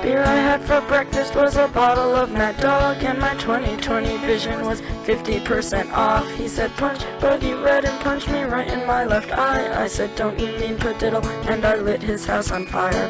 beer I had for breakfast was a bottle of Mad Dog, and my 20/20 vision was 50% off. He said punch, but he read and punched me right in my left eye. I said don't you mean padiddle, and I lit his house on fire.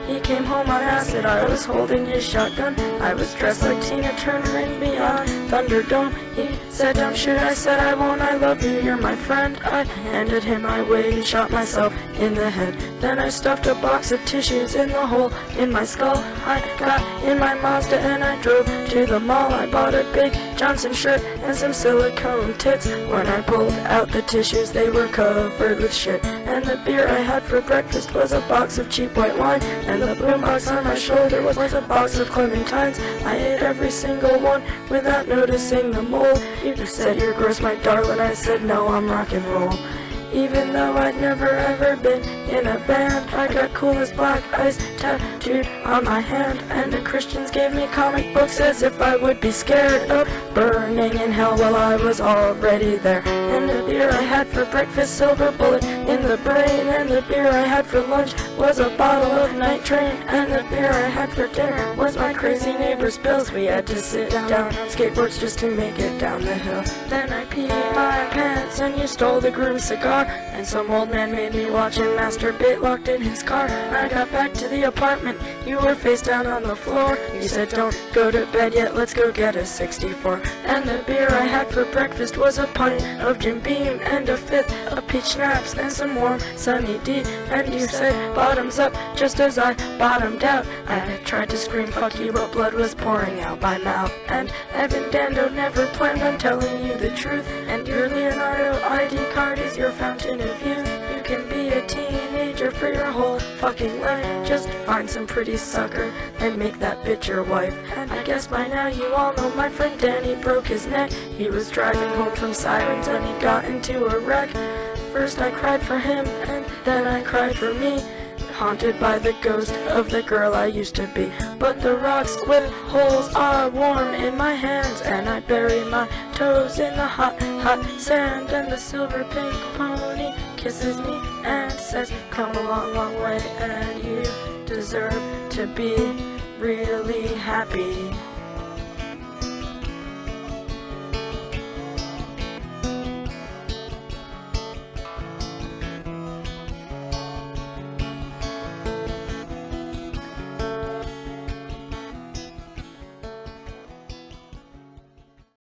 He came home on acid, I was holding his shotgun. I was dressed like Tina Turner in Beyond Thunderdome. He said don't shoot, I said I won't, I love you, you're my friend. I handed him my weight and shot myself in the head. Then I stuffed a box of tissues in the hole in my skull. I got in my Mazda and I drove to the mall. I bought a big Johnson shirt and some silicone tits. When I pulled out the tissues, they were covered with shit. And the beer I had for breakfast was a box of cheap white wine, and the boombox on my shoulder was a box of clementines. I ate every single one without noticing the mold. You said you're gross, my darling. I said no, I'm rock and roll. Even though I'd never ever been in a band, I got cool as black ice tattooed on my hand. And the Christians gave me comic books as if I would be scared of burning in hell while I was already there. And the beer I had for breakfast, silver bullet in the brain. And the beer I had for lunch was a bottle of Night Train. And the beer I had for dinner was my crazy neighbor's bills. We had to sit down on skateboards just to make it down the hill. Then I peed my pants and you stole the groom's cigar. And some old man made me watch him masturbate locked in his car. I got back to the apartment, you were face down on the floor. You said don't go to bed yet, let's go get a 64. And the beer I had for breakfast was a pint of Jim Beam and a fifth of peach schnapps and some warm Sunny D. And you said bottoms up just as I bottomed out. I tried to scream fuck you, but blood was pouring out my mouth. And Evan Dando never planned on telling you the truth. And your Leonardo ID card is your fountain of youth. You can be a teenager for your whole fucking life. Just find some pretty sucker and make that bitch your wife. And I guess by now you all know my friend Danny broke his neck. He was driving home from Sirens and he got into a wreck. First I cried for him and then I cried for me, haunted by the ghost of the girl I used to be. But the rocks with holes are warm in my hands, and I bury my toes in the hot, hot sand. And the silver pink pony kisses me and says, come a long, long way, and you deserve to be really happy.